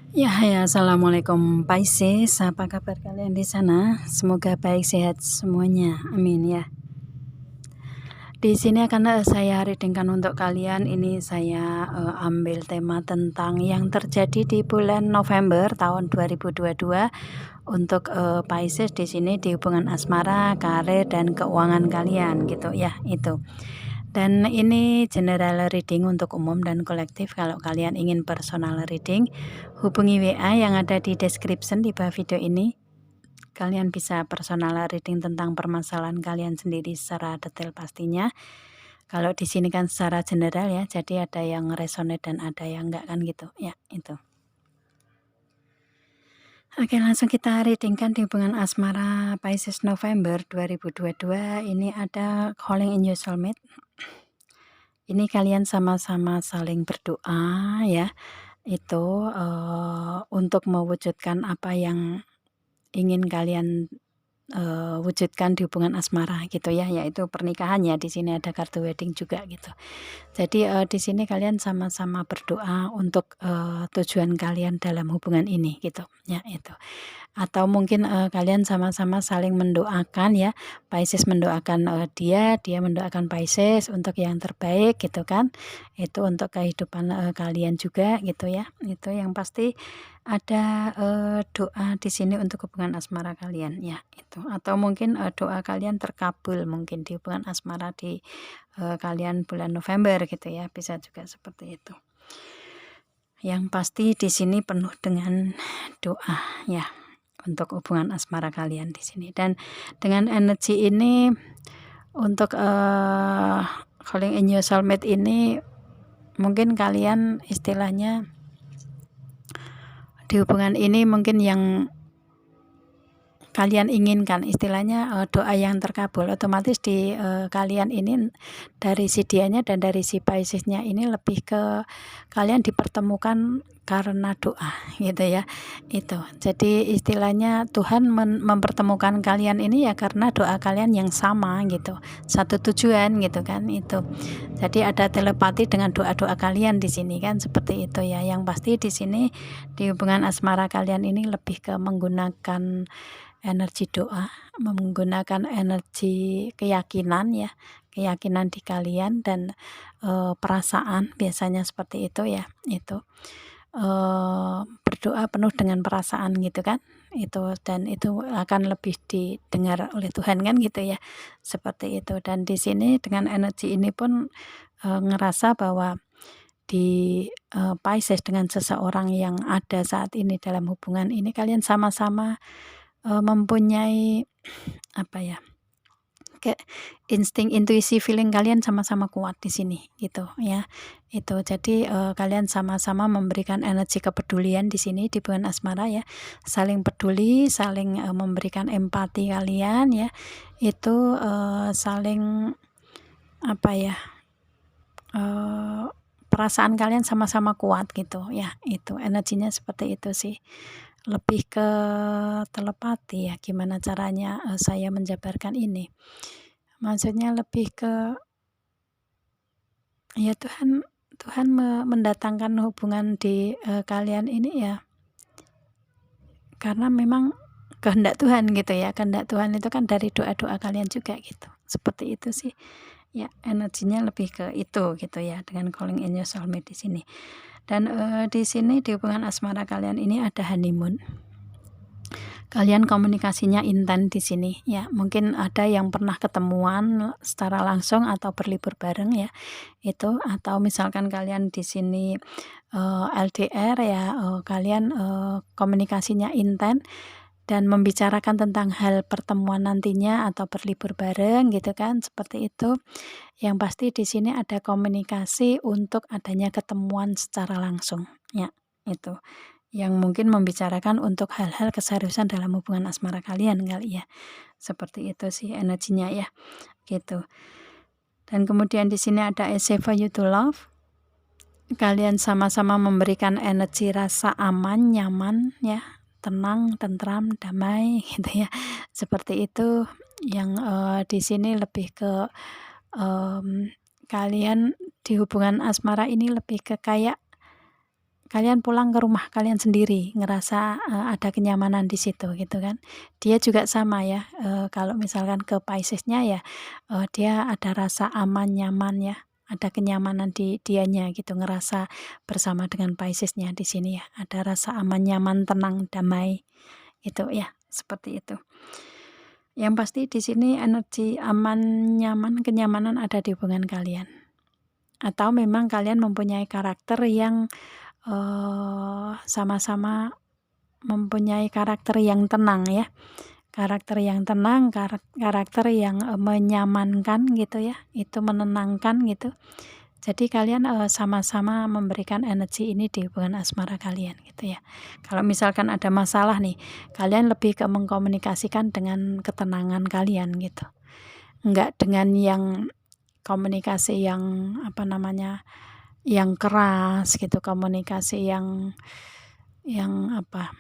Ya, assalamualaikum Pisces, apa kabar kalian di sana? Semoga baik sehat semuanya, amin ya. Di sini akan saya readingkan untuk kalian. Ini saya ambil tema tentang yang terjadi di bulan November tahun 2022 untuk Pisces di sini di hubungan asmara, karir dan keuangan kalian gitu ya, itu. Dan ini general reading untuk umum dan kolektif. Kalau kalian ingin personal reading, hubungi WA yang ada di description di bawah video ini. Kalian bisa personal reading tentang permasalahan kalian sendiri secara detail pastinya. Kalau di sini kan secara general ya, jadi ada yang resonate dan ada yang enggak kan gitu ya, itu. Oke, langsung kita readingkan di hubungan asmara Pisces November 2022. Ini ada Calling in Your Soulmate. Ini kalian sama-sama saling berdoa ya, itu untuk mewujudkan apa yang ingin kalian wujudkan di hubungan asmara gitu ya, yaitu pernikahan ya. Di sini ada kartu wedding juga gitu. Jadi di sini kalian sama-sama berdoa untuk tujuan kalian dalam hubungan ini gitu ya, itu. Atau mungkin kalian sama-sama saling mendoakan ya, Pisces mendoakan dia mendoakan Pisces untuk yang terbaik gitu kan. Itu untuk kehidupan kalian juga gitu ya. Itu yang pasti ada doa di sini untuk hubungan asmara kalian ya, itu. Atau mungkin doa kalian terkabul mungkin di hubungan asmara di kalian bulan November gitu ya, bisa juga seperti itu. Yang pasti di sini penuh dengan doa ya untuk hubungan asmara kalian di sini. Dan dengan energi ini untuk Calling in Your Soulmate ini mungkin kalian istilahnya di hubungan ini mungkin yang kalian inginkan, istilahnya doa yang terkabul otomatis di kalian ini dari si dianya dan dari si Piscesnya ini lebih ke kalian dipertemukan karena doa gitu ya, itu. Jadi istilahnya Tuhan mempertemukan kalian ini ya karena doa kalian yang sama gitu, satu tujuan gitu kan, itu. Jadi ada telepati dengan doa-doa kalian di sini kan, seperti itu ya. Yang pasti di sini di hubungan asmara kalian ini lebih ke menggunakan energi doa, menggunakan energi keyakinan ya, keyakinan di kalian dan perasaan, biasanya seperti itu ya, itu. Berdoa penuh dengan perasaan gitu kan, itu. Dan itu akan lebih didengar oleh Tuhan kan gitu ya, seperti itu. Dan di sini dengan energi ini pun ngerasa bahwa di Pisces dengan seseorang yang ada saat ini dalam hubungan ini, kalian sama-sama mempunyai apa ya, kayak insting, intuisi, feeling kalian sama-sama kuat di sini gitu ya, itu. Jadi kalian sama-sama memberikan energi kepedulian di sini di hubungan asmara ya, saling peduli, saling memberikan empati kalian ya, itu saling apa ya, perasaan kalian sama-sama kuat gitu ya, itu energinya seperti itu sih. Lebih ke telepati ya, gimana caranya saya menjabarkan ini, maksudnya lebih ke ya Tuhan mendatangkan hubungan di kalian ini ya karena memang kehendak Tuhan gitu ya. Kehendak Tuhan itu kan dari doa-doa kalian juga gitu, seperti itu sih ya. Energinya lebih ke itu gitu ya, dengan Calling in Your Soulmate di sini. Dan di sini di hubungan asmara kalian ini ada honeymoon. Kalian komunikasinya intens di sini ya. Mungkin ada yang pernah ketemuan secara langsung atau berlibur bareng ya, itu. Atau misalkan kalian di sini LDR ya, kalian komunikasinya intens dan membicarakan tentang hal pertemuan nantinya atau berlibur bareng gitu kan, seperti itu. Yang pasti di sini ada komunikasi untuk adanya ketemuan secara langsung ya, itu. Yang mungkin membicarakan untuk hal-hal keseriusan dalam hubungan asmara kalian kali ya, seperti itu sih energinya ya, gitu. Dan kemudian di sini ada A Safe for You to Love. Kalian sama-sama memberikan energi rasa aman, nyaman ya, tenang, tentram, damai gitu ya, seperti itu. Yang di sini lebih ke kalian di hubungan asmara ini lebih ke kayak kalian pulang ke rumah kalian sendiri, ngerasa, ada kenyamanan di situ gitu kan. Dia juga sama ya, kalau misalkan ke Pisces-nya ya, dia ada rasa aman, nyaman ya, ada kenyamanan di dianya gitu, ngerasa bersama dengan Pisces-nya di sini ya, ada rasa aman, nyaman, tenang, damai, itu ya, seperti itu. Yang pasti di sini energi aman, nyaman, kenyamanan ada di hubungan kalian. Atau memang kalian mempunyai karakter yang sama-sama mempunyai karakter yang tenang ya, karakter yang tenang, karakter yang menyamankan gitu ya, itu menenangkan gitu. Jadi kalian sama-sama memberikan energi ini di hubungan asmara kalian gitu ya. Kalau misalkan ada masalah nih, kalian lebih ke mengkomunikasikan dengan ketenangan kalian gitu, enggak dengan yang komunikasi yang apa namanya, yang keras gitu, komunikasi yang apa,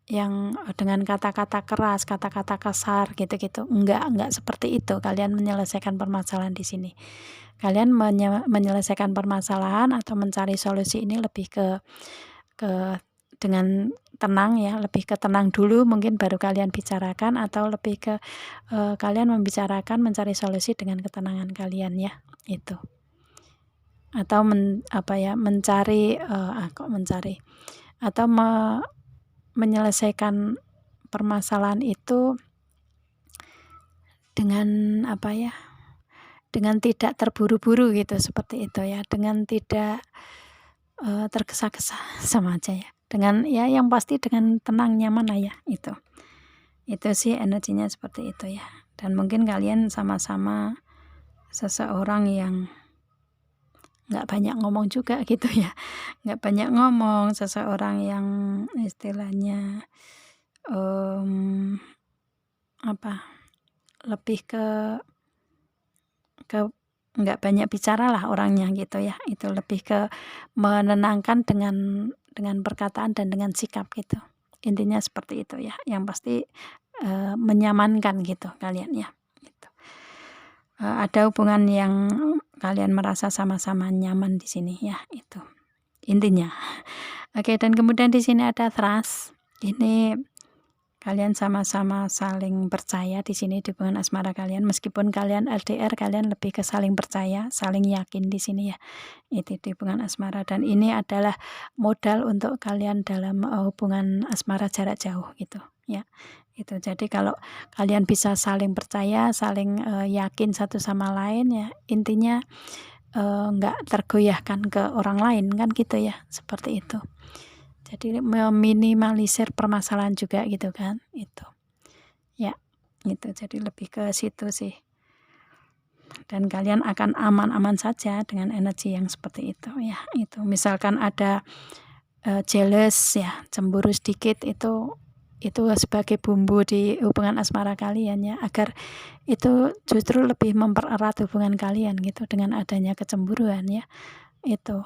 yang dengan kata-kata keras, kata-kata kasar gitu-gitu. Enggak seperti itu kalian menyelesaikan permasalahan di sini. Kalian menyelesaikan permasalahan atau mencari solusi ini lebih ke dengan tenang ya, lebih ke tenang dulu mungkin baru kalian bicarakan, atau lebih ke kalian membicarakan mencari solusi dengan ketenangan kalian ya, itu. Atau mencari atau menyelesaikan permasalahan itu dengan dengan tidak terburu-buru gitu, seperti itu ya, dengan tidak tergesa-gesa, sama aja ya, dengan ya yang pasti dengan tenang, nyaman lah ya, itu sih energinya seperti itu ya. Dan mungkin kalian sama-sama seseorang yang nggak banyak ngomong juga gitu ya, nggak banyak ngomong, seseorang yang istilahnya lebih ke nggak banyak bicara lah orangnya gitu ya, itu lebih ke menenangkan dengan perkataan dan dengan sikap gitu, intinya seperti itu ya, yang pasti menyamankan gitu kalian ya gitu. Ada hubungan yang kalian merasa sama-sama nyaman di sini ya, itu intinya. Oke, dan kemudian di sini ada trust. Ini kalian sama-sama saling percaya di sini di hubungan asmara kalian, meskipun kalian LDR, kalian lebih ke saling percaya, saling yakin di sini ya. Itu di hubungan asmara, dan ini adalah modal untuk kalian dalam hubungan asmara jarak jauh gitu ya. Itu jadi kalau kalian bisa saling percaya, saling yakin satu sama lain ya, intinya nggak tergoyahkan ke orang lain kan gitu ya, seperti itu. Jadi meminimalisir permasalahan juga gitu kan, itu ya, itu jadi lebih ke situ sih. Dan kalian akan aman-aman saja dengan energi yang seperti itu ya, itu misalkan ada jealous ya, cemburu sedikit, itu sebagai bumbu di hubungan asmara kalian ya, agar itu justru lebih mempererat hubungan kalian gitu dengan adanya kecemburuan ya. Itu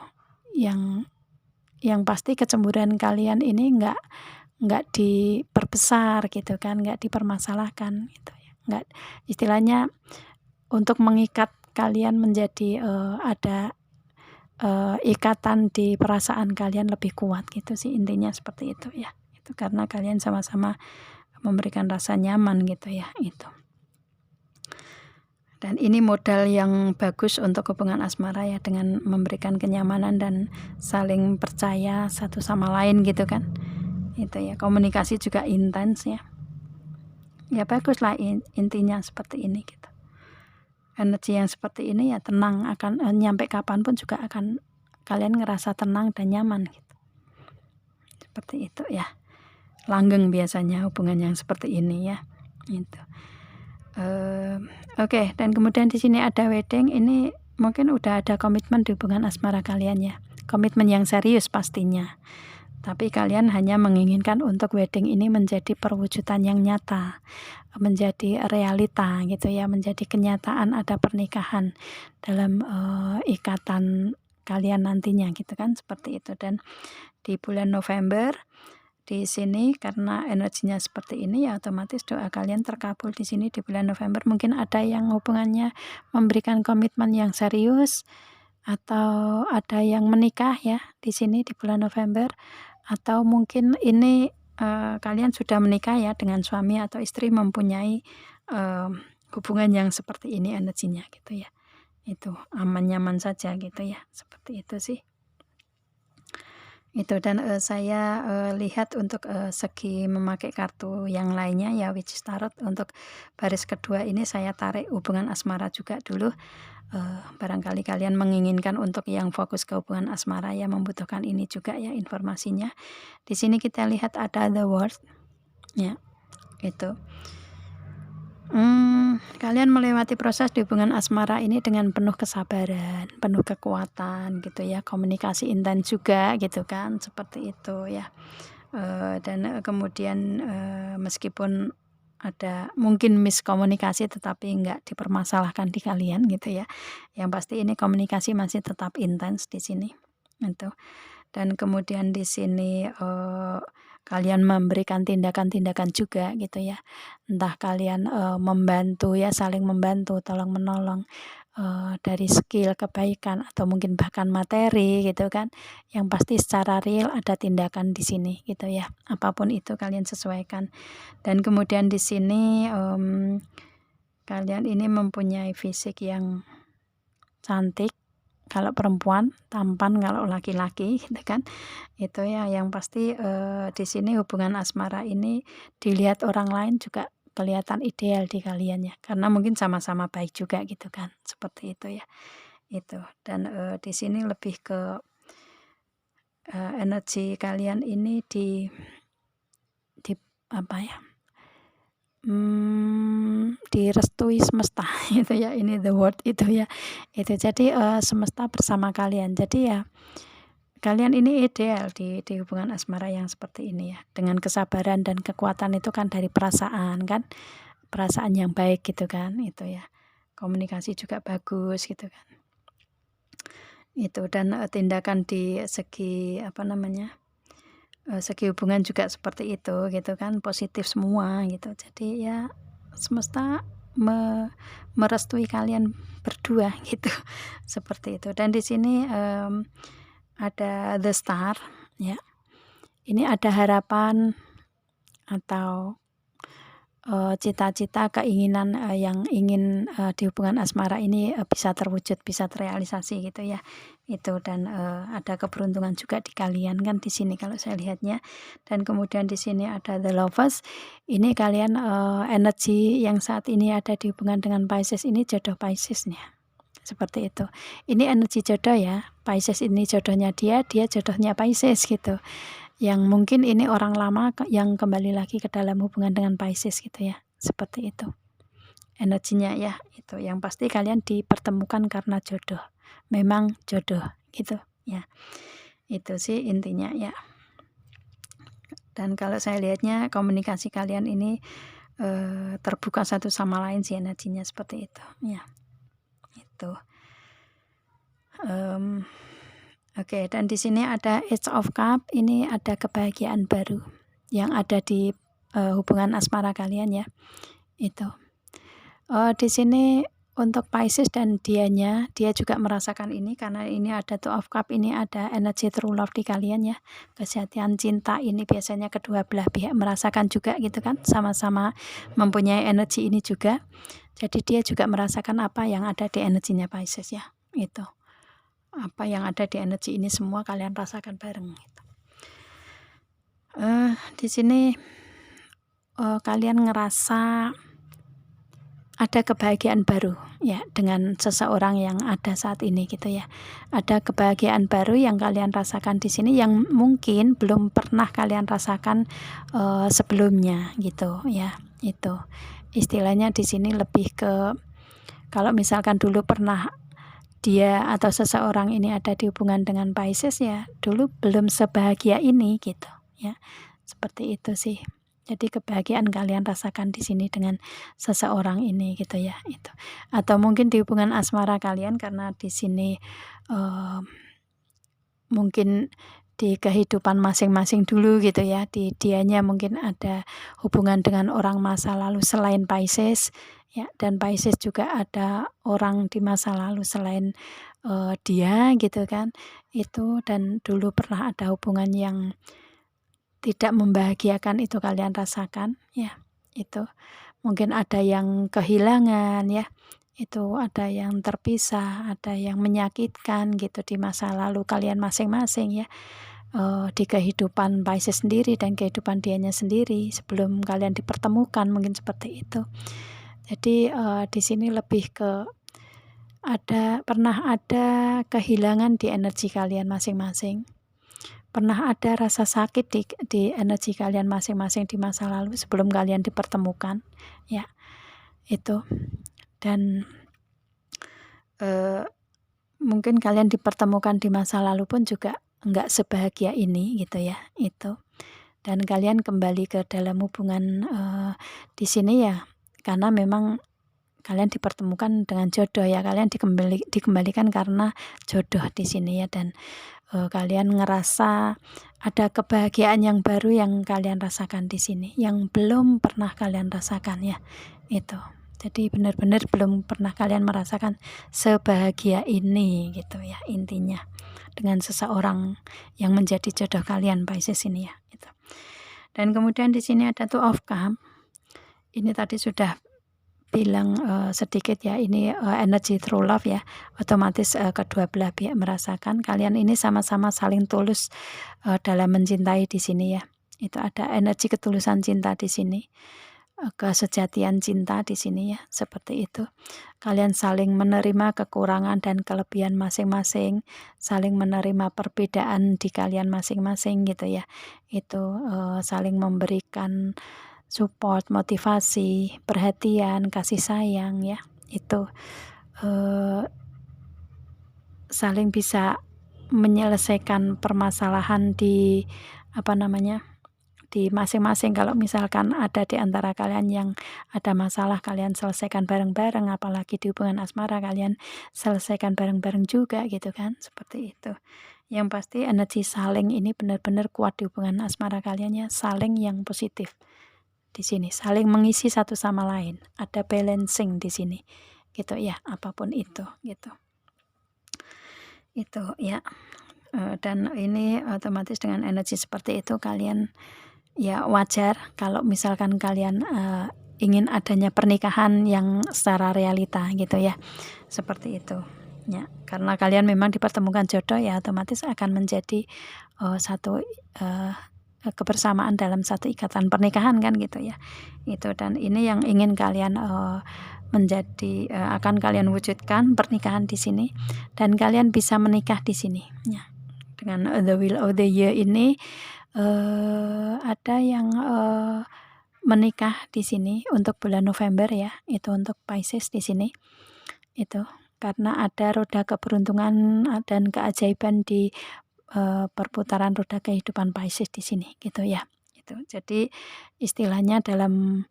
yang pasti kecemburuan kalian ini nggak diperbesar gitu kan, nggak dipermasalahkan gitu ya, nggak, istilahnya untuk mengikat kalian menjadi ada ikatan di perasaan kalian lebih kuat gitu sih, intinya seperti itu ya. Itu karena kalian sama-sama memberikan rasa nyaman gitu ya, itu. Dan ini modal yang bagus untuk hubungan asmara ya, dengan memberikan kenyamanan dan saling percaya satu sama lain gitu kan. Itu ya, komunikasi juga intens ya. Ya baguslah intinya seperti ini gitu. Energi yang seperti ini ya tenang, akan nyampe kapanpun juga akan kalian ngerasa tenang dan nyaman gitu. Seperti itu ya. Langgeng biasanya hubungan yang seperti ini ya. Itu. Oke, dan kemudian di sini ada wedding. Ini mungkin udah ada komitmen di hubungan asmara kalian ya. Komitmen yang serius pastinya. Tapi kalian hanya menginginkan untuk wedding ini menjadi perwujudan yang nyata, menjadi realita gitu ya, menjadi kenyataan ada pernikahan dalam ikatan kalian nantinya gitu kan, seperti itu. Dan di bulan November di sini karena energinya seperti ini ya, otomatis doa kalian terkabul di sini di bulan November. Mungkin ada yang hubungannya memberikan komitmen yang serius, atau ada yang menikah ya di sini di bulan November, atau mungkin ini kalian sudah menikah ya dengan suami atau istri, mempunyai hubungan yang seperti ini energinya gitu ya. Itu aman nyaman saja gitu ya, seperti itu sih. Itu dan saya lihat untuk segi memakai kartu yang lainnya ya, which is tarot. Untuk baris kedua ini saya tarik hubungan asmara juga dulu. Barangkali kalian menginginkan untuk yang fokus ke hubungan asmara ya, membutuhkan ini juga ya informasinya. Di sini kita lihat ada the world ya, itu. Kalian melewati proses di hubungan asmara ini dengan penuh kesabaran, penuh kekuatan gitu ya, komunikasi intens juga gitu kan, seperti itu ya. Dan kemudian meskipun ada mungkin miskomunikasi, tetapi enggak dipermasalahkan di kalian gitu ya. Yang pasti ini komunikasi masih tetap intens di sini. Itu. Dan kemudian di sini kalian memberikan tindakan-tindakan juga gitu ya. Entah kalian membantu ya, saling membantu, tolong menolong dari skill, kebaikan, atau mungkin bahkan materi gitu kan. Yang pasti secara real ada tindakan di sini gitu ya. Apapun itu kalian sesuaikan. Dan kemudian di sini kalian ini mempunyai fisik yang cantik kalau perempuan, tampan kalau laki-laki gitu kan. Itu ya yang pasti di sini hubungan asmara ini dilihat orang lain juga kelihatan ideal di kalian ya, karena mungkin sama-sama baik juga gitu kan, seperti itu ya. Itu dan di sini lebih ke energi kalian ini di apa ya, direstui semesta gitu ya, ini the word itu ya. Itu jadi semesta bersama kalian, jadi ya kalian ini ideal di hubungan asmara yang seperti ini ya, dengan kesabaran dan kekuatan itu kan dari perasaan kan, perasaan yang baik gitu kan, itu ya. Komunikasi juga bagus gitu kan. Itu dan tindakan di segi apa namanya, segi hubungan juga seperti itu gitu kan, positif semua gitu. Jadi ya semesta merestui kalian berdua gitu, seperti itu. Dan di sini ada the star ya. Ini ada harapan atau cita-cita, keinginan yang ingin di hubungan asmara ini bisa terwujud, bisa terrealisasi gitu ya. Itu dan ada keberuntungan juga di kalian kan di sini kalau saya lihatnya. Dan kemudian di sini ada the lovers. Ini kalian energi yang saat ini ada di hubungan dengan Pisces ini jodoh Piscesnya. Seperti itu. Ini energi jodoh ya. Pisces ini jodohnya dia jodohnya Pisces gitu. Yang mungkin ini orang lama yang kembali lagi ke dalam hubungan dengan Pisces gitu ya. Seperti itu. Energinya ya, itu. Yang pasti kalian dipertemukan karena jodoh. Memang jodoh gitu ya. Itu sih intinya ya. Dan kalau saya lihatnya komunikasi kalian ini terbuka satu sama lain sih, energinya seperti itu ya. Itu. Oke, dan di sini ada Ace of Cup. Ini ada kebahagiaan baru yang ada di hubungan asmara kalian ya. Itu. Di sini untuk Pisces dan dia juga merasakan ini, karena ini ada Two of Cup, ini ada energi true love di kalian ya. Kesehatan cinta ini biasanya kedua belah pihak merasakan juga gitu kan, sama-sama mempunyai energi ini juga. Jadi dia juga merasakan apa yang ada di energinya Pisces ya. Itu. Apa yang ada di energi ini semua kalian rasakan bareng gitu. Di sini kalian ngerasa ada kebahagiaan baru ya dengan seseorang yang ada saat ini gitu ya. Ada kebahagiaan baru yang kalian rasakan di sini yang mungkin belum pernah kalian rasakan sebelumnya gitu ya. Itu istilahnya di sini lebih ke kalau misalkan dulu pernah dia atau seseorang ini ada di hubungan dengan Pisces ya, dulu belum sebahagia ini gitu ya. Seperti itu sih. Jadi kebahagiaan kalian rasakan di sini dengan seseorang ini gitu ya, itu. Atau mungkin di hubungan asmara kalian karena di sini mungkin di kehidupan masing-masing dulu gitu ya. Di dianya mungkin ada hubungan dengan orang masa lalu selain Pisces ya, dan Pisces juga ada orang di masa lalu selain dia gitu kan. Itu dan dulu pernah ada hubungan yang tidak membahagiakan, itu kalian rasakan ya. Itu mungkin ada yang kehilangan ya, itu ada yang terpisah, ada yang menyakitkan gitu di masa lalu kalian masing-masing ya, di kehidupan Pisces sendiri dan kehidupan dianya sendiri sebelum kalian dipertemukan, mungkin seperti itu. Jadi di sini lebih ke pernah ada kehilangan di energi kalian masing-masing. Pernah ada rasa sakit di energi kalian masing-masing di masa lalu sebelum kalian dipertemukan ya, itu. Dan mungkin kalian dipertemukan di masa lalu pun juga enggak sebahagia ini gitu ya, itu. Dan kalian kembali ke dalam hubungan di sini ya karena memang kalian dipertemukan dengan jodoh ya, kalian dikembalikan karena jodoh di sini ya. Dan kalian ngerasa ada kebahagiaan yang baru yang kalian rasakan di sini, yang belum pernah kalian rasakan ya, itu. Jadi benar-benar belum pernah kalian merasakan sebahagia ini gitu ya intinya, dengan seseorang yang menjadi jodoh kalian Pisces ini ya, itu. Dan kemudian di sini ada Two of Cups. Ini tadi sudah bilang sedikit ya, ini energi true love ya, otomatis kedua belah pihak merasakan kalian ini sama-sama saling tulus dalam mencintai di sini ya. Itu ada energi ketulusan cinta di sini, kesejatian cinta di sini ya, seperti itu. Kalian saling menerima kekurangan dan kelebihan masing-masing, saling menerima perbedaan di kalian masing-masing gitu ya. Itu saling memberikan support, motivasi, perhatian, kasih sayang ya, itu saling bisa menyelesaikan permasalahan di di masing-masing. Kalau misalkan ada di antara kalian yang ada masalah, kalian selesaikan bareng-bareng, apalagi di hubungan asmara kalian selesaikan bareng-bareng juga gitu kan, seperti itu. Yang pasti energi saling ini benar-benar kuat di hubungan asmara kalian ya, saling yang positif. Di sini saling mengisi satu sama lain, ada balancing di sini gitu ya, apapun itu gitu, itu ya. Dan ini otomatis dengan energi seperti itu kalian ya wajar kalau misalkan kalian ingin adanya pernikahan yang secara realita gitu ya, seperti itu ya. Karena kalian memang dipertemukan jodoh ya, otomatis akan menjadi satu kebersamaan dalam satu ikatan pernikahan kan gitu ya, itu. Dan ini yang ingin kalian menjadi akan kalian wujudkan pernikahan di sini, dan kalian bisa menikah di sini ya. Dengan the wheel of the year ini ada yang menikah di sini untuk bulan November ya, itu untuk Pisces di sini, itu karena ada roda keberuntungan dan keajaiban di perputaran roda kehidupan Pisces di sini gitu ya, itu. Jadi istilahnya dalam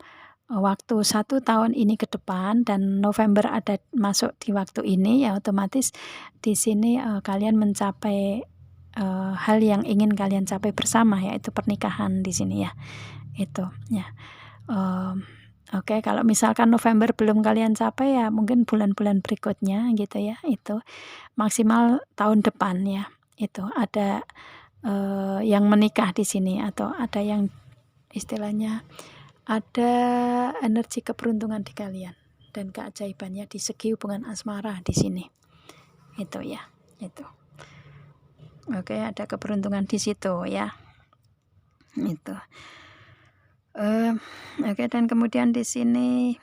waktu 1 tahun ini ke depan dan November ada masuk di waktu ini ya, otomatis di sini kalian mencapai hal yang ingin kalian capai bersama, yaitu pernikahan di sini ya, itu ya. Oke, kalau misalkan November belum kalian capai ya mungkin bulan-bulan berikutnya gitu ya, itu maksimal tahun depan ya. Itu ada yang menikah di sini, atau ada yang istilahnya ada energi keberuntungan di kalian dan keajaibannya di segi hubungan asmara di sini, itu ya, itu. Oke, ada keberuntungan di situ ya, itu. Oke, dan kemudian di sini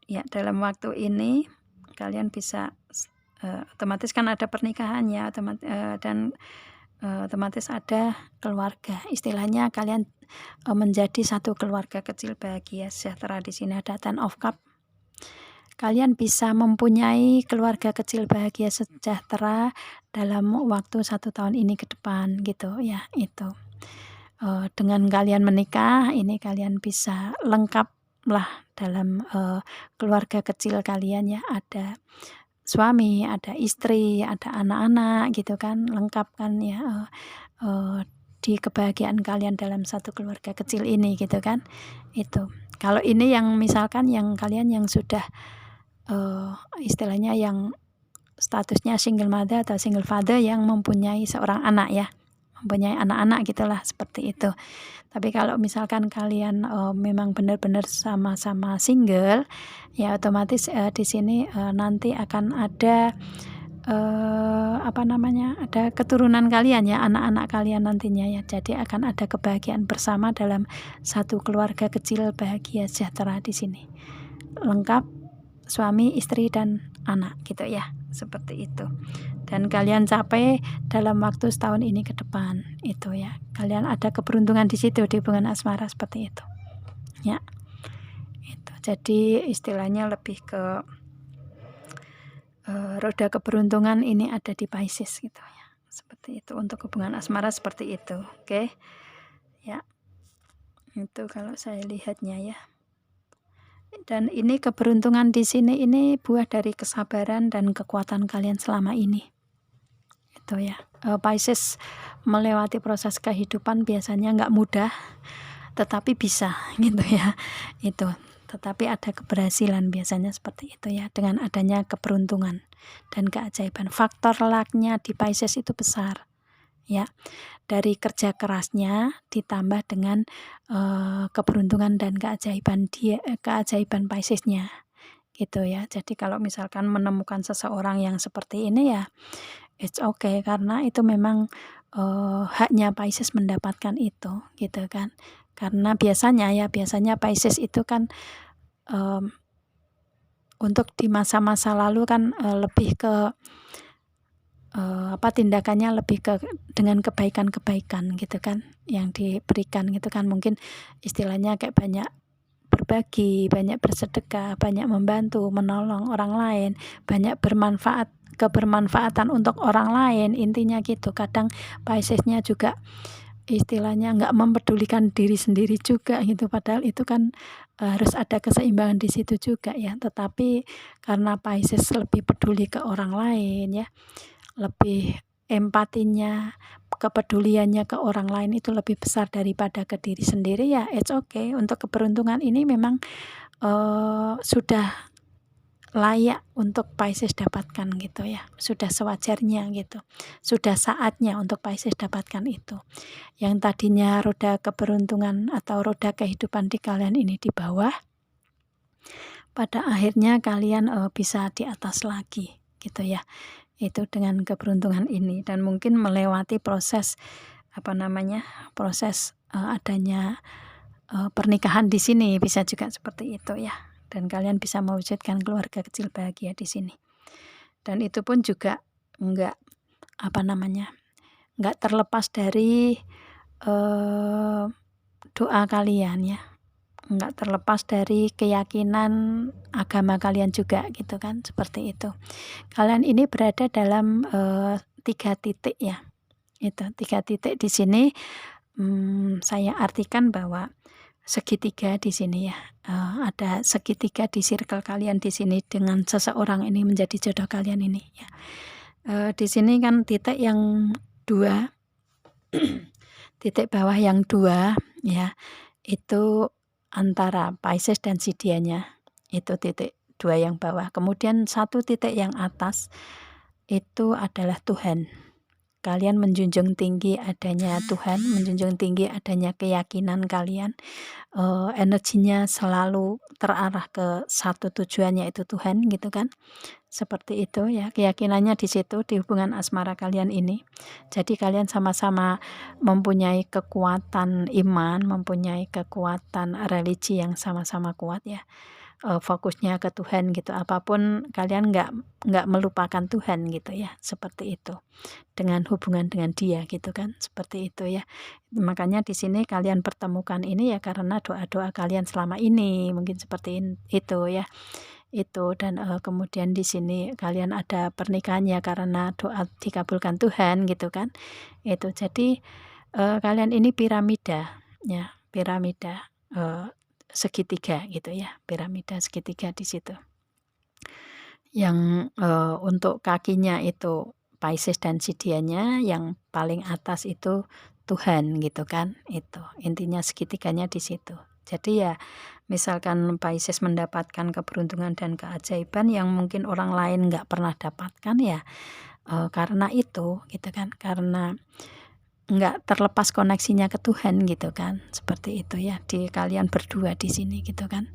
ya dalam waktu ini kalian bisa otomatis kan ada pernikahan ya, dan otomatis ada keluarga. Istilahnya kalian menjadi satu keluarga kecil bahagia sejahtera. Di sini ada Ten of Cups. Kalian bisa mempunyai keluarga kecil bahagia sejahtera dalam waktu 1 tahun ini ke depan gitu ya, itu. Dengan kalian menikah ini kalian bisa lengkap lah dalam keluarga kecil kalian ya, ada suami, ada istri, ada anak-anak gitu kan, lengkap kan ya, di kebahagiaan kalian dalam satu keluarga kecil ini gitu kan. Itu. Kalau ini yang misalkan yang kalian yang sudah istilahnya yang statusnya single mother atau single father yang mempunyai seorang anak ya, mempunyai anak-anak gitulah, seperti itu. Tapi kalau misalkan kalian memang benar-benar sama-sama single, ya otomatis di sini nanti akan ada ada keturunan kalian ya, anak-anak kalian nantinya ya. Jadi akan ada kebahagiaan bersama dalam satu keluarga kecil bahagia sejahtera di sini. Lengkap suami, istri dan anak gitu ya. Seperti itu. Dan kalian capai dalam waktu setahun ini ke depan itu ya. Kalian ada keberuntungan di situ di hubungan asmara seperti itu. Ya. Itu. Jadi istilahnya lebih ke roda keberuntungan ini ada di Pisces gitu ya. Seperti itu untuk hubungan asmara, seperti itu. Oke. Ya. Itu kalau saya lihatnya ya. Dan ini keberuntungan di sini ini buah dari kesabaran dan kekuatan kalian selama ini. Itu ya. Pisces melewati proses kehidupan biasanya nggak mudah, tetapi bisa gitu ya. Itu. Tetapi ada keberhasilan biasanya seperti itu ya, dengan adanya keberuntungan dan keajaiban. Faktor luck-nya di Pisces itu besar ya, dari kerja kerasnya ditambah dengan keberuntungan dan keajaiban Pisces-nya gitu ya. Jadi kalau misalkan menemukan seseorang yang seperti ini ya it's okay, karena itu memang haknya Pisces mendapatkan itu gitu kan. Karena biasanya Pisces itu kan untuk di masa-masa lalu kan lebih ke tindakannya lebih ke dengan kebaikan-kebaikan gitu kan yang diberikan gitu kan, mungkin istilahnya kayak banyak berbagi, banyak bersedekah, banyak membantu, menolong orang lain, banyak kebermanfaatan untuk orang lain, intinya gitu. Kadang Pisces-nya juga istilahnya nggak mempedulikan diri sendiri juga gitu, padahal itu kan harus ada keseimbangan di situ juga ya. Tetapi karena Pisces lebih peduli ke orang lain ya, lebih empatinya, kepeduliannya ke orang lain itu lebih besar daripada ke diri sendiri ya, it's okay. Untuk keberuntungan ini memang sudah layak untuk Pisces dapatkan gitu ya, sudah sewajarnya gitu, sudah saatnya untuk Pisces dapatkan itu. Yang tadinya roda keberuntungan atau roda kehidupan di kalian ini di bawah, pada akhirnya kalian bisa di atas lagi gitu ya. Itu dengan keberuntungan ini, dan mungkin melewati proses proses adanya pernikahan di sini, bisa juga seperti itu ya. Dan kalian bisa mewujudkan keluarga kecil bahagia di sini. Dan itu pun juga enggak terlepas dari doa kalian ya. Enggak terlepas dari keyakinan agama kalian juga gitu kan, seperti itu. Kalian ini berada dalam 3 titik ya. Itu 3 titik di sini saya artikan bahwa segitiga di sini ya. Ada segitiga di circle kalian di sini dengan seseorang ini menjadi jodoh kalian ini ya. Di sini kan titik yang 2 titik bawah yang 2 ya, itu antara Pisces dan si dianya, itu titik 2 yang bawah. Kemudian 1 titik yang atas itu adalah Tuhan. Kalian menjunjung tinggi adanya Tuhan, menjunjung tinggi adanya keyakinan kalian, energinya selalu terarah ke satu tujuan, yaitu Tuhan gitu kan. Seperti itu ya, keyakinannya di situ di hubungan asmara kalian ini. Jadi kalian sama-sama mempunyai kekuatan iman, mempunyai kekuatan religi yang sama-sama kuat ya. Fokusnya ke Tuhan gitu, apapun kalian nggak melupakan Tuhan gitu ya, seperti itu. Dengan hubungan dengan Dia gitu kan, seperti itu ya. Makanya di sini kalian pertemukan ini ya karena doa-doa kalian selama ini, mungkin seperti itu ya. Itu dan kemudian di sini kalian ada pernikahannya karena doa dikabulkan Tuhan gitu kan. Itu jadi kalian ini piramida ya, piramida segitiga gitu ya, piramida segitiga di situ. yang, untuk kakinya itu Pisces dan Sidianya, yang paling atas itu Tuhan gitu kan, itu. Intinya segitiganya di situ. Jadi ya misalkan Pisces mendapatkan keberuntungan dan keajaiban yang mungkin orang lain nggak pernah dapatkan ya, karena itu gitu kan, karena nggak terlepas koneksinya ke Tuhan gitu kan, seperti itu ya, di kalian berdua di sini gitu kan.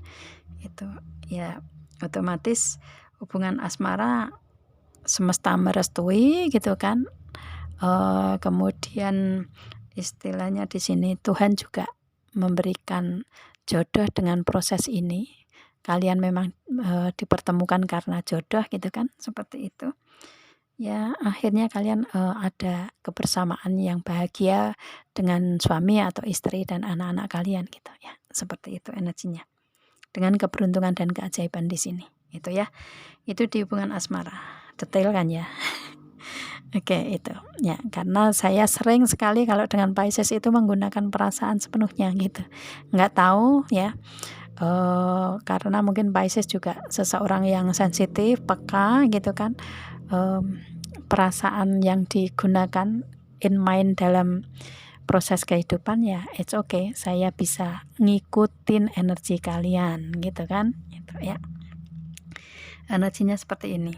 Itu ya otomatis hubungan asmara semesta merestui gitu kan. Kemudian istilahnya di sini Tuhan juga memberikan jodoh dengan proses ini. Kalian memang, dipertemukan karena jodoh gitu kan, seperti itu. Ya akhirnya kalian, ada kebersamaan yang bahagia dengan suami atau istri dan anak-anak kalian gitu ya, seperti itu energinya. Dengan keberuntungan dan keajaiban di sini, itu ya. Itu di hubungan asmara, detail kan ya? Oke itu, ya karena saya sering sekali kalau dengan Pisces itu menggunakan perasaan sepenuhnya gitu. Nggak tahu ya, karena mungkin Pisces juga seseorang yang sensitif, peka gitu kan, perasaan yang digunakan in mind dalam proses kehidupan ya it's okay, saya bisa ngikutin energi kalian gitu kan, gitu ya. Energinya seperti ini.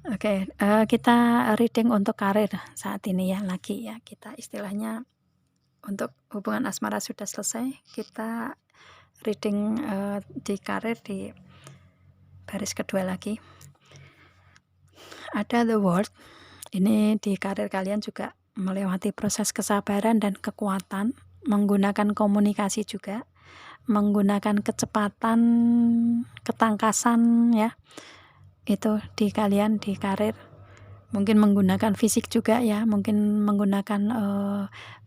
Oke, kita reading untuk karir saat ini ya, lagi ya, kita istilahnya untuk hubungan asmara sudah selesai, kita reading, di karir di baris kedua lagi. Ada the world, ini di karir kalian juga melewati proses kesabaran dan kekuatan, menggunakan komunikasi juga, menggunakan kecepatan, ketangkasan ya, itu di kalian di karir. Mungkin menggunakan fisik juga ya, mungkin menggunakan,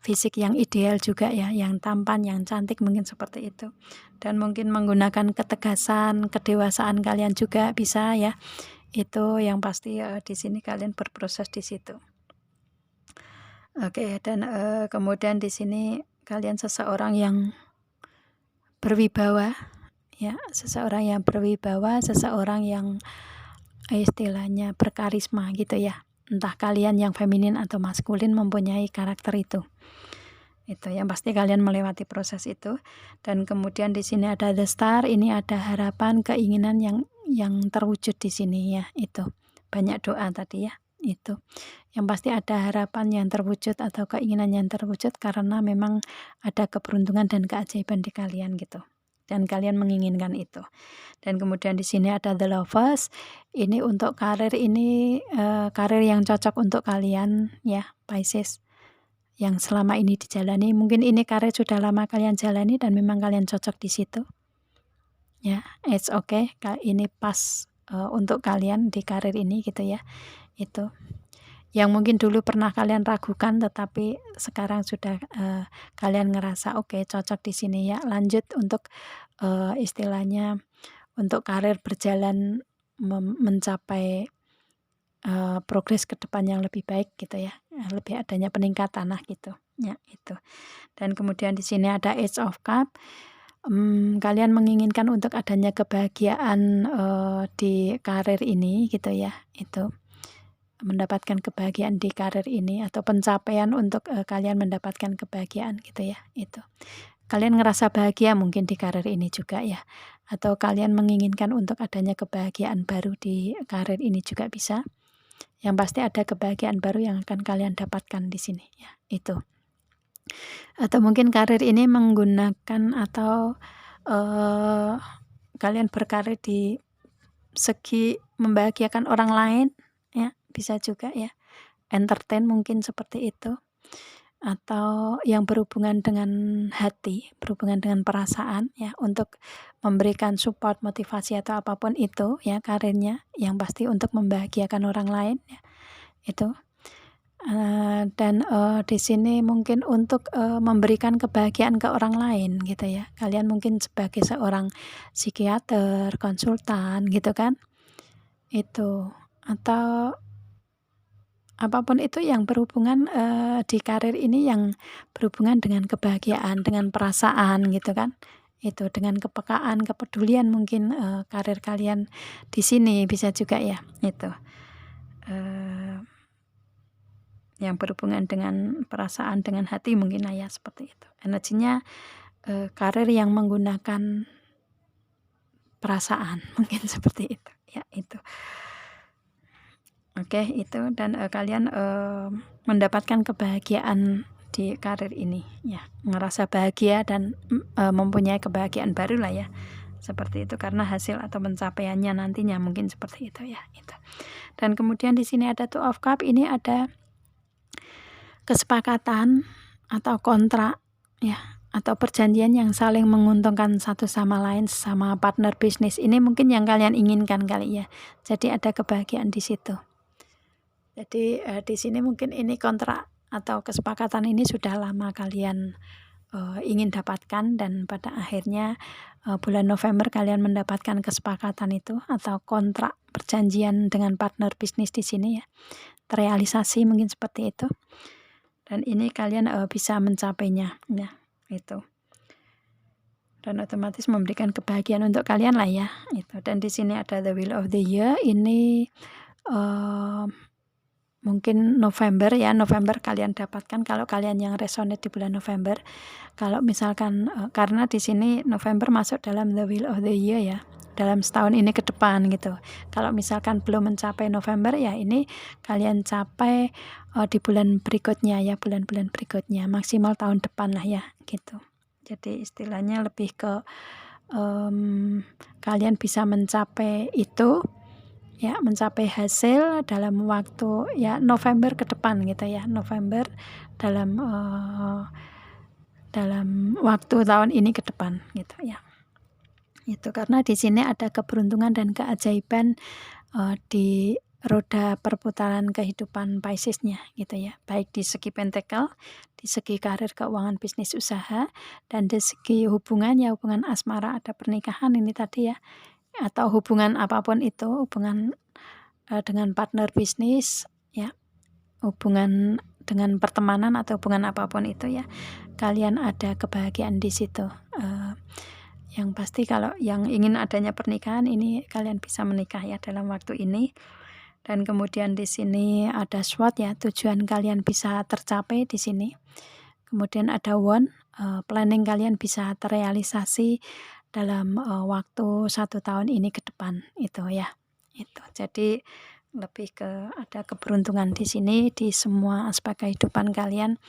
fisik yang ideal juga ya, yang tampan, yang cantik mungkin seperti itu. Dan mungkin menggunakan ketegasan, kedewasaan kalian juga bisa ya. Itu yang pasti, di sini kalian berproses di situ. Oke, dan, kemudian di sini kalian seseorang yang berwibawa ya, seseorang yang berwibawa, seseorang yang istilahnya berkarisma gitu ya. Entah kalian yang feminin atau maskulin mempunyai karakter itu. Itu yang pasti kalian melewati proses itu. Dan kemudian di sini ada the star, ini ada harapan, keinginan yang terwujud di sini ya, itu. Banyak doa tadi ya, itu. Yang pasti ada harapan yang terwujud atau keinginan yang terwujud karena memang ada keberuntungan dan keajaiban di kalian gitu. Dan kalian menginginkan itu. Dan kemudian di sini ada the lovers. Ini untuk karir ini, karir yang cocok untuk kalian ya, Pisces. Yang selama ini dijalani, mungkin ini karir sudah lama kalian jalani dan memang kalian cocok di situ. Ya, it's okay. Ini pas, untuk kalian di karir ini gitu ya. Itu. Yang mungkin dulu pernah kalian ragukan tetapi sekarang sudah, kalian ngerasa oke, cocok di sini ya. Lanjut untuk, istilahnya untuk karir berjalan mencapai, progres ke depan yang lebih baik gitu ya, lebih adanya peningkatan nah gitu, ya itu. Dan kemudian di sini ada Ace of Cup, kalian menginginkan untuk adanya kebahagiaan, di karir ini gitu ya, itu. Mendapatkan kebahagiaan di karir ini atau pencapaian untuk, kalian mendapatkan kebahagiaan gitu ya, itu. Kalian ngerasa bahagia mungkin di karir ini juga ya, atau kalian menginginkan untuk adanya kebahagiaan baru di karir ini juga bisa. Yang pasti ada kebahagiaan baru yang akan kalian dapatkan di sini ya, itu. Atau mungkin karir ini menggunakan atau, kalian berkarir di segi membahagiakan orang lain ya, bisa juga ya. Entertain mungkin seperti itu. Atau yang berhubungan dengan hati, berhubungan dengan perasaan ya, untuk memberikan support, motivasi atau apapun itu ya karirnya, yang pasti untuk membahagiakan orang lain ya, itu. Dan, di sini mungkin untuk, memberikan kebahagiaan ke orang lain gitu ya. Kalian mungkin sebagai seorang psikiater, konsultan gitu kan, itu. Atau apapun itu yang berhubungan, di karir ini yang berhubungan dengan kebahagiaan, dengan perasaan gitu kan, Itu dengan kepekaan, kepedulian mungkin karir kalian di sini bisa juga ya, itu yang berhubungan dengan perasaan, dengan hati mungkin ya, seperti itu. Energinya karir yang menggunakan perasaan mungkin seperti itu ya, itu. Oke, itu dan kalian mendapatkan kebahagiaan di karir ini ya, ngerasa bahagia dan mempunyai kebahagiaan baru lah ya, seperti itu, karena hasil atau pencapaiannya nantinya mungkin seperti itu ya, itu. Dan kemudian di sini ada Two of Cup, ini ada kesepakatan atau kontrak ya, atau perjanjian yang saling menguntungkan satu sama lain, sama partner bisnis. Ini mungkin yang kalian inginkan kali ya. Jadi ada kebahagiaan di situ. Jadi di sini mungkin ini kontrak atau kesepakatan ini sudah lama kalian ingin dapatkan, dan pada akhirnya bulan November kalian mendapatkan kesepakatan itu atau kontrak perjanjian dengan partner bisnis di sini ya. Terrealisasi mungkin seperti itu. Dan ini kalian bisa mencapainya ya, itu. Dan otomatis memberikan kebahagiaan untuk kalian lah ya, itu. Dan di sini ada the Wheel of the Year, ini mungkin November ya, November kalian dapatkan kalau kalian yang resonate di bulan November. Kalau misalkan karena di sini November masuk dalam the Wheel of the Year ya, dalam setahun ini ke depan gitu. Kalau misalkan belum mencapai November ya, ini kalian capai di bulan berikutnya ya, bulan-bulan berikutnya, maksimal tahun depan lah ya, gitu. Jadi istilahnya lebih ke kalian bisa mencapai itu ya, mencapai hasil dalam waktu ya November ke depan gitu ya, November dalam waktu tahun ini ke depan gitu ya. Itu karena di sini ada keberuntungan dan keajaiban di roda perputaran kehidupan Piscesnya gitu ya, baik di segi pentakel, di segi karir, keuangan, bisnis, usaha, dan di segi hubungan ya, hubungan asmara, ada pernikahan ini tadi ya, atau hubungan apapun itu, hubungan dengan partner bisnis ya, hubungan dengan pertemanan atau hubungan apapun itu ya, kalian ada kebahagiaan di situ. Yang pasti kalau yang ingin adanya pernikahan ini kalian bisa menikah ya dalam waktu ini. Dan kemudian di sini ada SWOT ya, tujuan kalian bisa tercapai di sini. Kemudian ada WAN, planning kalian bisa terrealisasi dalam waktu 1 tahun ini ke depan itu ya. Itu. Jadi lebih ke ada keberuntungan di sini di semua aspek kehidupan kalian.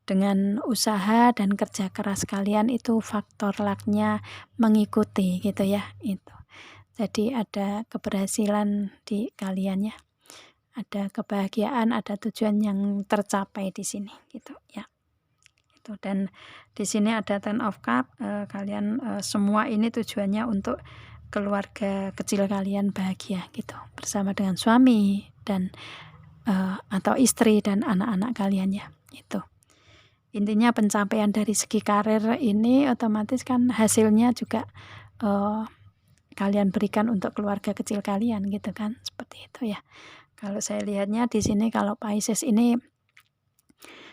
Dengan usaha dan kerja keras kalian itu faktor luck-nya mengikuti gitu ya, itu. Jadi ada keberhasilan di kalian ya, ada kebahagiaan, ada tujuan yang tercapai di sini gitu ya. Itu. Dan di sini ada Ten of Cup, kalian semua ini tujuannya untuk keluarga kecil kalian bahagia gitu, bersama dengan suami dan atau istri dan anak-anak kalian ya, itu. Intinya pencapaian dari segi karir ini otomatis kan hasilnya juga kalian berikan untuk keluarga kecil kalian gitu kan, seperti itu ya. Kalau saya lihatnya di sini, kalau Pisces ini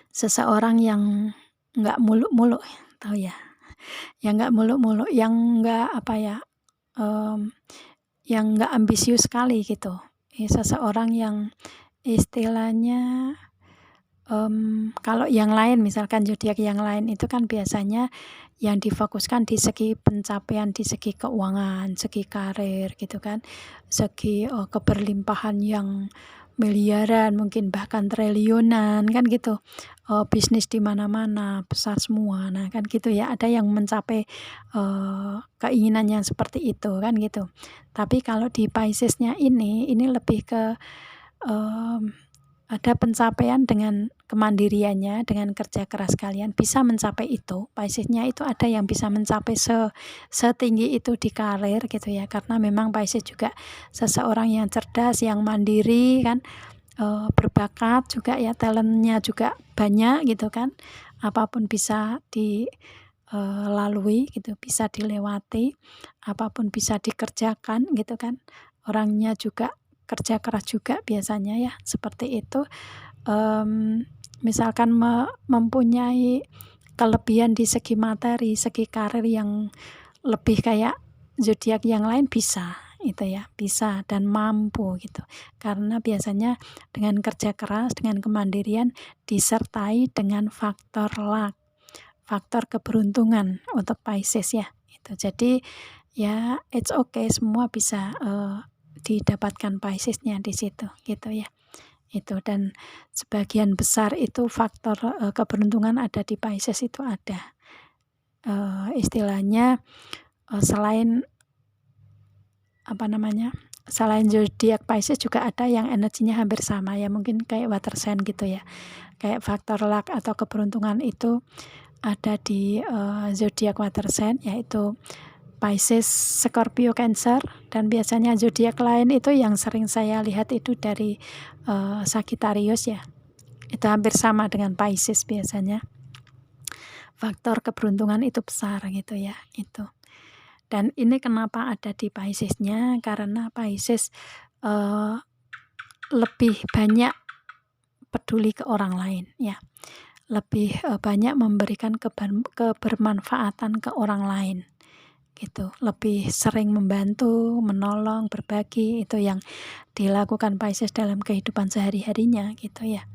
seseorang yang nggak muluk-muluk, tahu ya, yang nggak muluk-muluk, yang nggak apa ya, yang nggak ambisius sekali gitu. Seseorang yang istilahnya kalau yang lain, misalkan zodiak yang lain itu kan biasanya yang difokuskan di segi pencapaian, di segi keuangan, segi karir gitu kan, segi keberlimpahan yang miliaran, mungkin bahkan triliunan kan gitu, bisnis di mana-mana besar semua, nah kan gitu ya, ada yang mencapai keinginan yang seperti itu kan gitu. Tapi kalau di Piscesnya ini lebih ke ada pencapaian dengan kemandiriannya, dengan kerja keras kalian bisa mencapai itu. Piscesnya itu ada yang bisa mencapai setinggi itu di karir gitu ya, karena memang Pisces juga seseorang yang cerdas, yang mandiri kan, berbakat juga ya, talentnya juga banyak gitu kan, apapun bisa dilalui gitu, bisa dilewati, apapun bisa dikerjakan gitu kan, orangnya juga kerja keras juga biasanya ya, seperti itu. Misalkan mempunyai kelebihan di segi materi, segi karir yang lebih kayak zodiak yang lain bisa itu ya, bisa dan mampu gitu. Karena biasanya dengan kerja keras, dengan kemandirian disertai dengan faktor luck, faktor keberuntungan untuk Pisces ya. Itu. Jadi ya it's okay, semua bisa didapatkan Piscesnya di situ gitu ya. Itu, dan sebagian besar itu faktor keberuntungan ada di Pisces itu ada. Istilahnya selain selain zodiak Pisces juga ada yang energinya hampir sama ya, mungkin kayak water sign gitu ya. Kayak faktor luck atau keberuntungan itu ada di zodiak water sign, yaitu Pisces, Scorpio, Cancer, dan biasanya zodiak lain itu yang sering saya lihat itu dari Sagittarius ya. Itu hampir sama dengan Pisces biasanya. Faktor keberuntungan itu besar gitu ya, itu. Dan ini kenapa ada di Piscesnya, karena Pisces lebih banyak peduli ke orang lain ya. Lebih banyak memberikan kebermanfaatan ke orang lain. Gitu, lebih sering membantu, menolong, berbagi, itu yang dilakukan Pisces dalam kehidupan sehari-harinya gitu ya.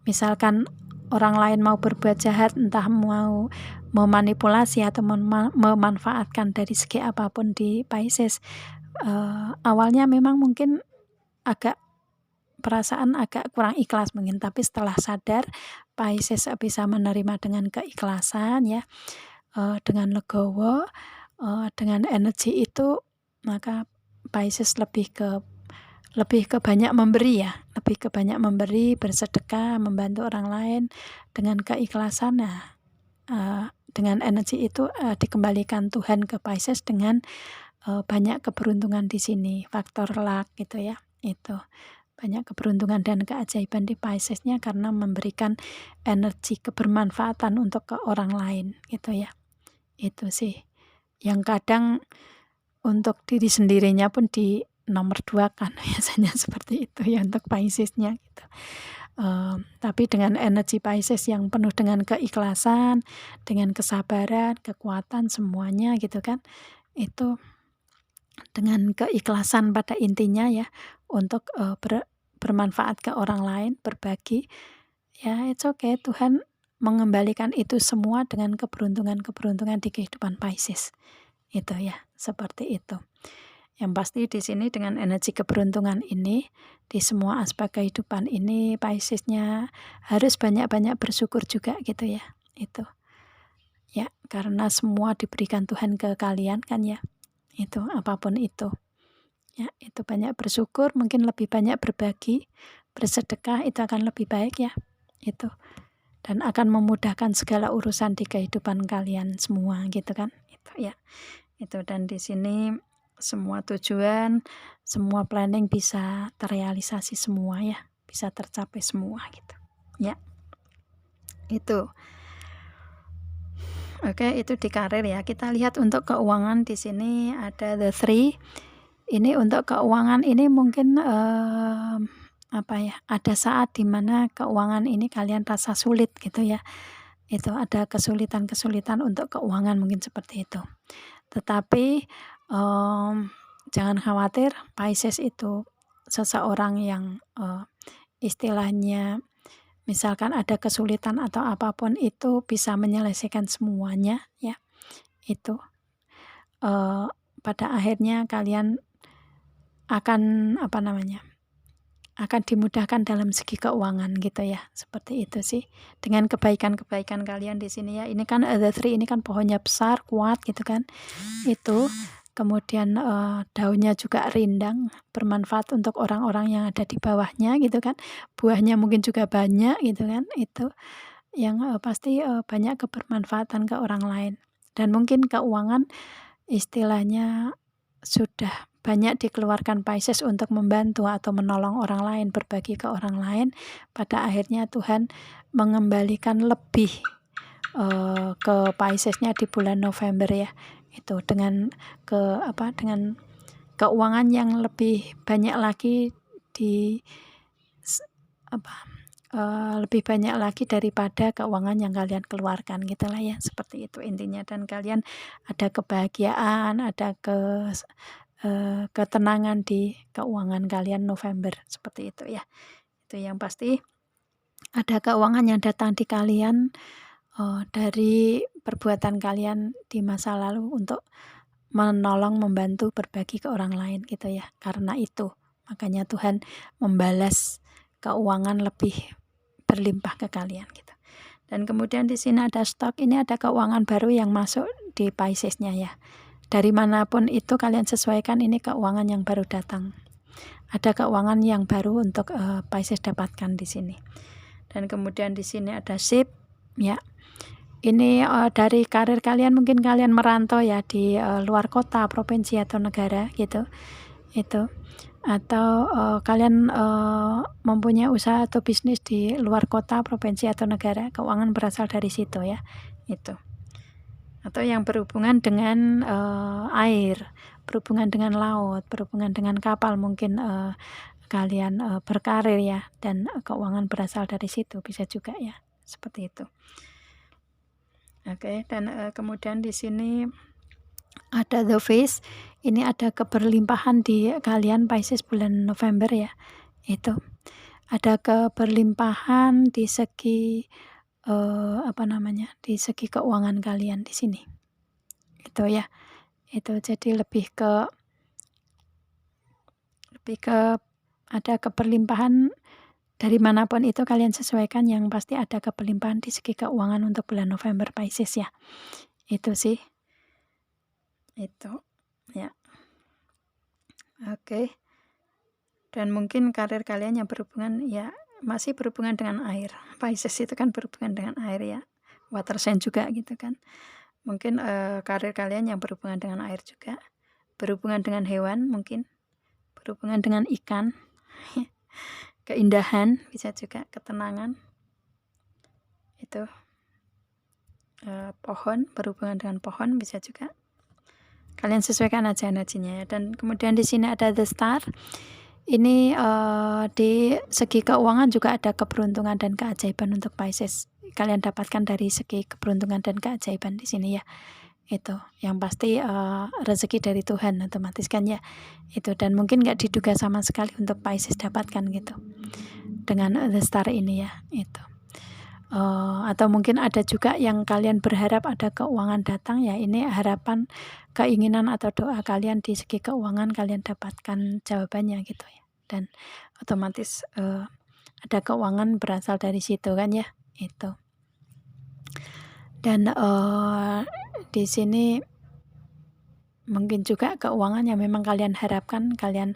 Misalkan orang lain mau berbuat jahat, entah mau memanipulasi atau memanfaatkan dari segi apapun di Pisces, awalnya memang mungkin perasaan agak kurang ikhlas mungkin, tapi setelah sadar Pisces bisa menerima dengan keikhlasan ya, dengan legowo, dengan energi itu, maka Pisces lebih ke banyak memberi ya, lebih ke banyak memberi, bersedekah, membantu orang lain dengan keikhlasan. Nah, dengan energi itu dikembalikan Tuhan ke Pisces dengan banyak keberuntungan di sini, faktor luck gitu ya. Itu banyak keberuntungan dan keajaiban di Piscesnya karena memberikan energi kebermanfaatan untuk ke orang lain gitu ya. Itu sih yang kadang untuk diri sendirinya pun di nomor 2 kan biasanya seperti itu ya untuk Piscesnya gitu. Tapi dengan energi Pisces yang penuh dengan keikhlasan, dengan kesabaran, kekuatan semuanya gitu kan, itu dengan keikhlasan pada intinya ya, untuk bermanfaat ke orang lain, berbagi, ya it's okay, Tuhan mengembalikan itu semua dengan keberuntungan-keberuntungan di kehidupan Pisces. Itu ya, seperti itu. Yang pasti di sini dengan energi keberuntungan ini, di semua aspek kehidupan ini, Piscesnya harus banyak-banyak bersyukur juga gitu ya. Itu. Ya, karena semua diberikan Tuhan ke kalian kan ya. Itu, apapun itu. Ya, itu banyak bersyukur, mungkin lebih banyak berbagi, bersedekah, itu akan lebih baik ya. Itu. Dan akan memudahkan segala urusan di kehidupan kalian semua gitu kan. Itu ya. Itu, dan di sini semua tujuan, semua planning bisa terrealisasi semua ya, bisa tercapai semua gitu. Ya. Itu. Oke, itu di karir ya. Kita lihat untuk keuangan di sini ada the 3. Ini untuk keuangan ini mungkin ada saat dimana keuangan ini kalian rasa sulit gitu ya. Itu ada kesulitan-kesulitan untuk keuangan mungkin seperti itu. Tetapi jangan khawatir, Pisces itu seseorang yang istilahnya misalkan ada kesulitan atau apapun itu bisa menyelesaikan semuanya ya. Itu pada akhirnya kalian akan akan dimudahkan dalam segi keuangan gitu ya, seperti itu sih. Dengan kebaikan-kebaikan kalian di sini ya. Ini kan the 3 ini kan pohonnya besar, kuat gitu kan. Itu kemudian daunnya juga rindang, bermanfaat untuk orang-orang yang ada di bawahnya gitu kan. Buahnya mungkin juga banyak gitu kan. Itu yang pasti banyak kebermanfaatan ke orang lain. Dan mungkin keuangan istilahnya sudah banyak dikeluarkan Pisces untuk membantu atau menolong orang lain, berbagi ke orang lain. Pada akhirnya Tuhan mengembalikan lebih ke Piscesnya di bulan November ya. Itu dengan dengan keuangan yang lebih banyak lagi di lebih banyak lagi daripada keuangan yang kalian keluarkan gitulah ya, seperti itu intinya. Dan kalian ada kebahagiaan, ada ketenangan di keuangan kalian November, seperti itu ya. Itu yang pasti ada keuangan yang datang di kalian dari perbuatan kalian di masa lalu untuk menolong, membantu, berbagi ke orang lain gitu ya. Karena itu makanya Tuhan membalas keuangan lebih berlimpah ke kalian gitu. Dan kemudian di sini ada stok, ini ada keuangan baru yang masuk di Pisces-nya ya. Dari manapun itu kalian sesuaikan, ini keuangan yang baru datang. Ada keuangan yang baru untuk Pisces dapatkan di sini. Dan kemudian di sini ada ship ya. Ini dari karir kalian, mungkin kalian merantau ya di luar kota, provinsi atau negara gitu. Itu atau kalian mempunyai usaha atau bisnis di luar kota, provinsi atau negara, keuangan berasal dari situ ya. Itu. Atau yang berhubungan dengan air, berhubungan dengan laut, berhubungan dengan kapal, mungkin kalian berkarir ya, dan keuangan berasal dari situ, bisa juga ya, seperti itu. Oke, dan kemudian di sini ada the face. Ini ada keberlimpahan di kalian Pisces bulan November ya. Itu ada keberlimpahan di segi di segi keuangan kalian di sini. Itu ya. Itu jadi lebih ke ada keberlimpahan dari manapun itu kalian sesuaikan, yang pasti ada keberlimpahan di segi keuangan untuk bulan November Pisces ya. Itu sih. Itu ya. Oke. Dan mungkin karir kalian yang berhubungan ya masih berhubungan dengan air. Pisces itu kan berhubungan dengan air ya. Water sign juga gitu kan. Mungkin karir kalian yang berhubungan dengan air juga. Berhubungan dengan hewan mungkin. Berhubungan dengan ikan. Keindahan bisa juga, ketenangan. Itu pohon, berhubungan dengan pohon bisa juga. Kalian sesuaikan aja energinya ya. Dan kemudian di sini ada the star. Ini di segi keuangan juga ada keberuntungan dan keajaiban untuk Pisces. Kalian dapatkan dari segi keberuntungan dan keajaiban di sini ya. Itu yang pasti rezeki dari Tuhan otomatis kan ya. Itu, dan mungkin nggak diduga sama sekali untuk Pisces dapatkan gitu dengan the star ini ya. Itu atau mungkin ada juga yang kalian berharap ada keuangan datang ya. Ini harapan, keinginan atau doa kalian di segi keuangan, kalian dapatkan jawabannya gitu ya. Dan otomatis ada keuangan berasal dari situ kan ya. Itu. Dan di sini mungkin juga keuangan yang memang kalian harapkan, kalian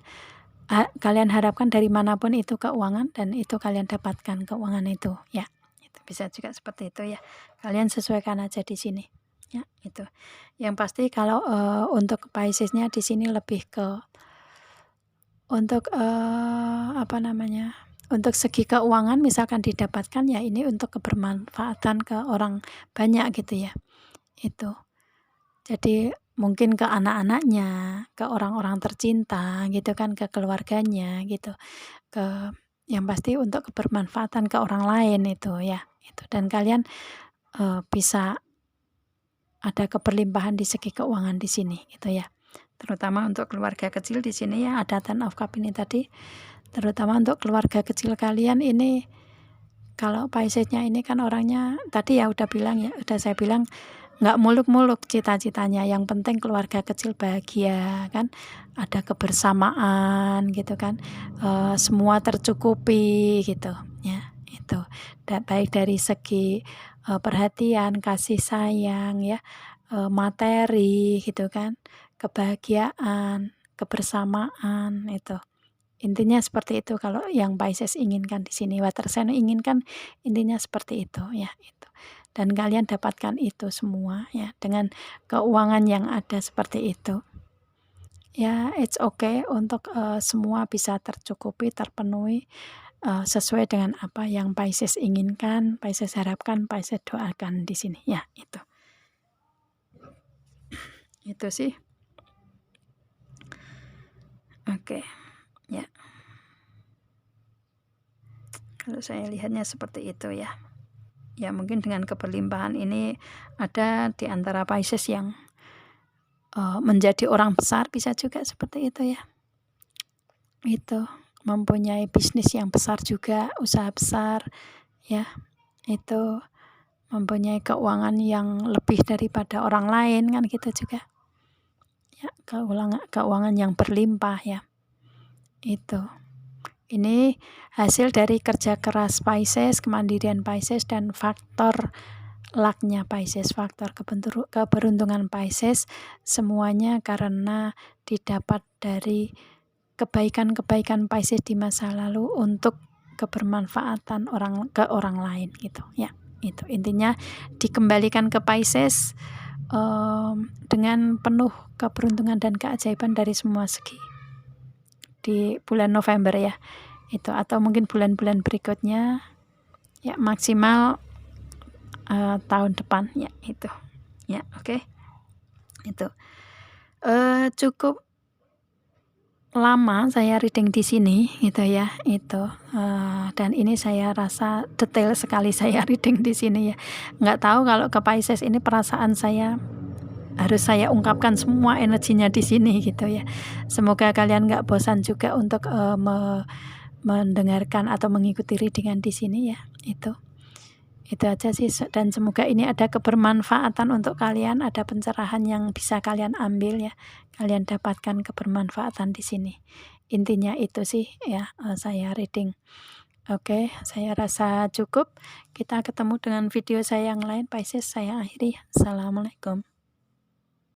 harapkan dari manapun itu keuangan, dan itu kalian dapatkan keuangan itu ya. Itu bisa juga seperti itu ya. Kalian sesuaikan aja di sini ya. Itu yang pasti. Kalau untuk Pisces-nya di sini lebih ke untuk untuk segi keuangan misalkan didapatkan ya, ini untuk kebermanfaatan ke orang banyak gitu ya. Itu jadi mungkin ke anak-anaknya, ke orang-orang tercinta gitu kan, ke keluarganya gitu, ke yang pasti untuk kebermanfaatan ke orang lain itu ya. Itu, dan kalian bisa ada keberlimpahan di segi keuangan di sini gitu ya. Terutama untuk keluarga kecil di sini ya, ada Ten of Cup ini tadi. Terutama untuk keluarga kecil kalian ini, kalau Pisces-nya ini kan orangnya tadi ya udah saya bilang nggak muluk-muluk cita-citanya, yang penting keluarga kecil bahagia kan, ada kebersamaan gitu kan, semua tercukupi gitu ya. Itu baik dari segi perhatian, kasih sayang ya, materi gitu kan, kebahagiaan, kebersamaan. Itu intinya seperti itu kalau yang Pisces inginkan di sini. Water sign inginkan intinya seperti itu ya. Itu, dan kalian dapatkan itu semua ya dengan keuangan yang ada seperti itu ya. It's okay untuk semua bisa tercukupi, terpenuhi sesuai dengan apa yang Pisces inginkan, Pisces harapkan, Pisces doakan di sini ya. Itu sih. Oke ya. Kalau saya lihatnya seperti itu ya. Ya mungkin dengan keberlimpahan ini ada di antara Pisces yang menjadi orang besar, bisa juga seperti itu ya. Itu mempunyai bisnis yang besar juga, usaha besar ya. Itu mempunyai keuangan yang lebih daripada orang lain kan gitu juga. Ya, keuangan yang berlimpah ya. Itu. Ini hasil dari kerja keras Pisces, kemandirian Pisces, dan faktor luck-nya Pisces, faktor keberuntungan Pisces, semuanya karena didapat dari kebaikan-kebaikan Pisces di masa lalu untuk kebermanfaatan ke orang lain gitu ya. Itu intinya, dikembalikan ke Pisces dengan penuh keberuntungan dan keajaiban dari semua segi di bulan November ya. Itu, atau mungkin bulan-bulan berikutnya ya, maksimal tahun depan ya. Itu ya, oke. Itu cukup lama saya reading di sini gitu ya. Itu dan ini saya rasa detail sekali saya reading di sini ya. Nggak tahu kalau ke Pisces ini perasaan saya harus saya ungkapkan semua energinya di sini gitu ya. Semoga kalian nggak bosan juga untuk mendengarkan atau mengikuti readingan di sini ya. Itu aja sih, dan semoga ini ada kebermanfaatan untuk kalian, ada pencerahan yang bisa kalian ambil ya, kalian dapatkan kebermanfaatan di sini. Intinya itu sih ya, saya reading. Oke, saya rasa cukup. Kita ketemu dengan video saya yang lain, Pisces. Saya akhiri. Assalamualaikum.